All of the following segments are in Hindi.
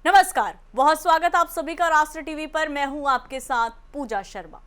नमस्कार, बहुत स्वागत आप सभी का राष्ट्र टीवी पर। मैं हूं आपके साथ पूजा शर्मा।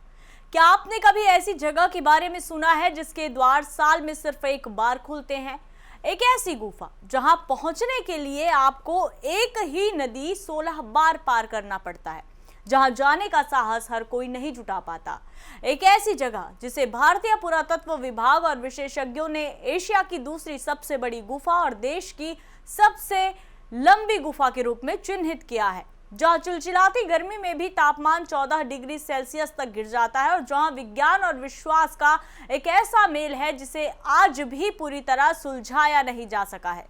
क्या आपने कभी ऐसी जगह के बारे में सुना है जिसके द्वार साल में सिर्फ एक बार खुलते हैं? एक ऐसी गुफा जहां पहुंचने के लिए आपको एक ही नदी 16 बार पार करना पड़ता है, जहां जाने का साहस हर कोई नहीं जुटा पाता। एक ऐसी जगह जिसे भारतीय पुरातत्व विभाग और विशेषज्ञों ने एशिया की दूसरी सबसे बड़ी गुफा और देश की सबसे लंबी गुफा के रूप में चिन्हित किया है, जहां चिलचिलाती गर्मी में भी तापमान 14 डिग्री सेल्सियस तक गिर जाता है और जहां विज्ञान और विश्वास का एक ऐसा मेल है जिसे आज भी पूरी तरह सुलझाया नहीं जा सका है।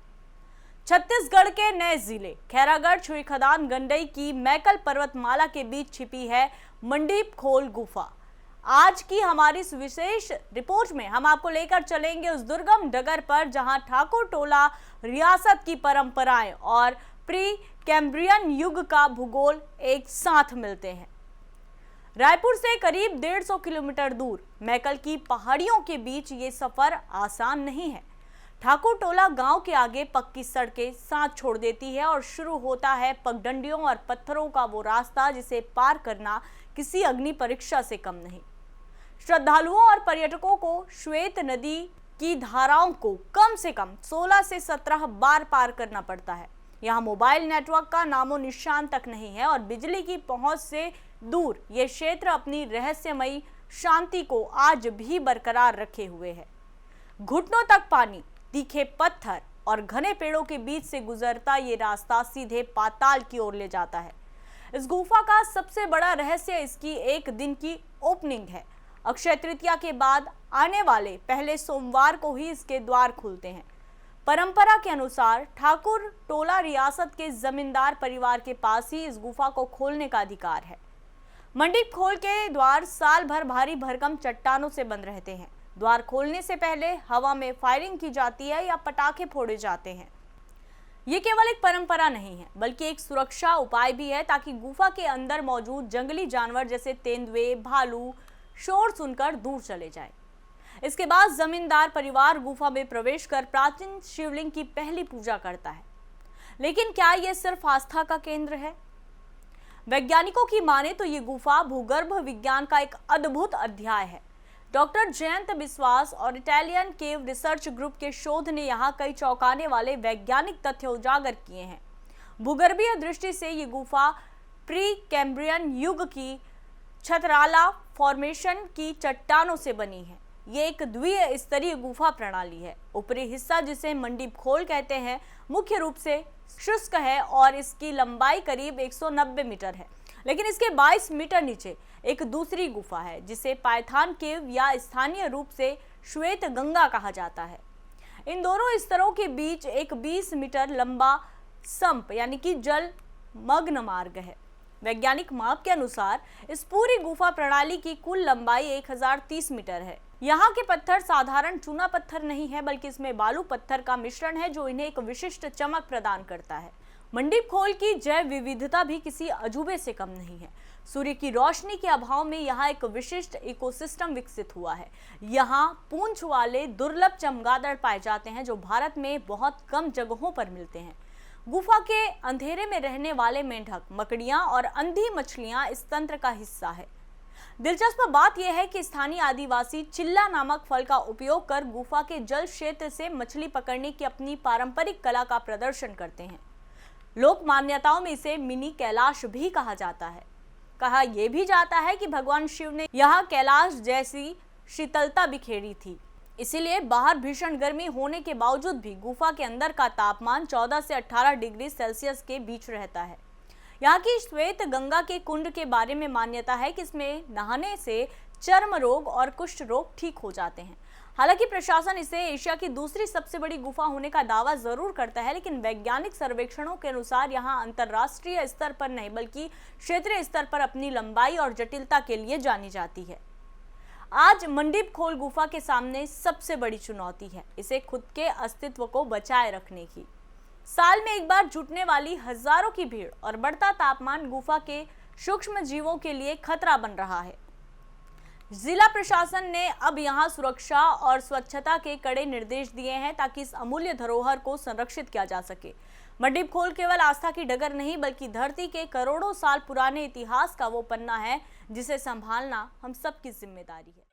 छत्तीसगढ़ के नए जिले खैरागढ़ छुई खदान गंडई की मैकल पर्वतमाला के बीच छिपी है मंडीप खोल गुफा। आज की हमारी इस विशेष रिपोर्ट में हम आपको लेकर चलेंगे उस दुर्गम डगर पर जहां ठाकुर टोला रियासत की परंपराएं और प्री कैम्ब्रियन युग का भूगोल एक साथ मिलते हैं। रायपुर से करीब 150 किलोमीटर दूर मैकल की पहाड़ियों के बीच ये सफर आसान नहीं है। ठाकुर टोला गांव के आगे पक्की सड़कें साथ छोड़ देती है और शुरू होता है पगडंडियों और पत्थरों का वो रास्ता जिसे पार करना किसी अग्नि परीक्षा से कम नहीं। श्रद्धालुओं और पर्यटकों को श्वेत नदी की धाराओं को कम से कम 16 से 17 बार पार करना पड़ता है। यहाँ मोबाइल नेटवर्क का नामो निशान तक नहीं है और बिजली की पहुंच से दूर ये क्षेत्र अपनी रहस्यमयी शांति को आज भी बरकरार रखे हुए है। घुटनों तक पानी, तीखे पत्थर और घने पेड़ों के बीच से गुजरता ये रास्ता सीधे पाताल की ओर ले जाता है। इस गुफा का सबसे बड़ा रहस्य इसकी एक दिन की ओपनिंग है। अक्षय तृतीया के बाद आने वाले पहले सोमवार को ही इसके द्वार खुलते हैं। परंपरा के अनुसार ठाकुर टोला रियासत के जमींदार परिवार के पास ही इस गुफा को खोलने का अधिकार है। मंडीप खोल के द्वार साल भर भारी भरकम चट्टानों से बंद रहते हैं। द्वार खोलने से पहले हवा में फायरिंग की जाती है या पटाखे फोड़े जाते हैं। ये केवल एक परंपरा नहीं है बल्कि एक सुरक्षा उपाय भी है ताकि गुफा के अंदर मौजूद जंगली जानवर जैसे तेंदुए, भालू शोर सुनकर दूर चले जाएं। इसके बाद जमींदार परिवार गुफा में प्रवेश कर प्राचीन शिवलिंग की पहली पूजा करता है। लेकिन क्या यह सिर्फ आस्था का केंद्र है? वैज्ञानिकों की माने तो ये गुफा भूगर्भ विज्ञान का एक अद्भुत अध्याय है। डॉक्टर जयंत बिस्वास और इटालियन केव रिसर्च ग्रुप के शोध ने यहाँ कई चौंकाने वाले वैज्ञानिक तथ्य उजागर किए हैं। भूगर्भीय दृष्टि से ये गुफा प्री कैम्ब्रियन युग की छतराला फॉर्मेशन की चट्टानों से बनी है। ये एक द्विस्तरीय गुफा प्रणाली है। ऊपरी हिस्सा जिसे मंडीप खोल कहते हैं मुख्य रूप से शुष्क है और इसकी लंबाई करीब 190 मीटर है। लेकिन इसके 22 मीटर नीचे एक दूसरी गुफा है जिसे पायथान केव या स्थानीय रूप से श्वेत गंगा कहा जाता है। इन दोनों स्तरों के बीच एक 20 मीटर लंबा संप यानी कि जल मग्न मार्ग है। वैज्ञानिक माप के अनुसार इस पूरी गुफा प्रणाली की कुल लंबाई 1030 मीटर है। यहाँ के पत्थर साधारण चूना पत्थर नहीं है बल्कि इसमें बालू पत्थर का मिश्रण है जो इन्हें एक विशिष्ट चमक प्रदान करता है। मंडीप खोल की जैव विविधता भी किसी अजूबे से कम नहीं है। सूर्य की रोशनी के अभाव में यहाँ एक विशिष्ट इकोसिस्टम विकसित हुआ है। यहाँ पूंछ वाले दुर्लभ चमगादड़ पाए जाते हैं जो भारत में बहुत कम जगहों पर मिलते हैं। गुफा के अंधेरे में रहने वाले मेंढक, मकड़ियां और अंधी मछलियां इस तंत्र का हिस्सा है। दिलचस्प बात यह है कि स्थानीय आदिवासी चिल्ला नामक फल का उपयोग कर गुफा के जल क्षेत्र से मछली पकड़ने की अपनी पारंपरिक कला का प्रदर्शन करते हैं। लोक मान्यताओं में इसे मिनी कैलाश भी कहा जाता है। कहा यह भी जाता है कि भगवान शिव ने यहाँ कैलाश जैसी शीतलता बिखेरी थी, इसीलिए बाहर भीषण गर्मी होने के बावजूद भी गुफा के अंदर का तापमान 14 से 18 डिग्री सेल्सियस के बीच रहता है। यहाँ की श्वेत गंगा के कुंड के बारे में मान्यता है कि इसमें नहाने से चर्म रोग और कुष्ठ रोग ठीक हो जाते हैं। हालांकि प्रशासन इसे एशिया की दूसरी सबसे बड़ी गुफा होने का दावा जरूर करता है, लेकिन वैज्ञानिक सर्वेक्षणों के अनुसार यहाँ अंतर्राष्ट्रीय स्तर पर नहीं बल्कि क्षेत्रीय स्तर पर अपनी लंबाई और जटिलता के लिए जानी जाती है। आज मंडीप खोल गुफा के सामने सबसे बड़ी चुनौती है इसे खुद के अस्तित्व को बचाए रखने की। साल में एक बार जुटने वाली हजारों की भीड़ और बढ़ता तापमान गुफा के सूक्ष्म जीवों के लिए खतरा बन रहा है। जिला प्रशासन ने अब यहां सुरक्षा और स्वच्छता के कड़े निर्देश दिए हैं ताकि इस अमूल्य धरोहर को संरक्षित किया जा सके। मंडीप खोल केवल आस्था की डगर नहीं बल्कि धरती के करोड़ों साल पुराने इतिहास का वो पन्ना है जिसे संभालना हम सबकी जिम्मेदारी है।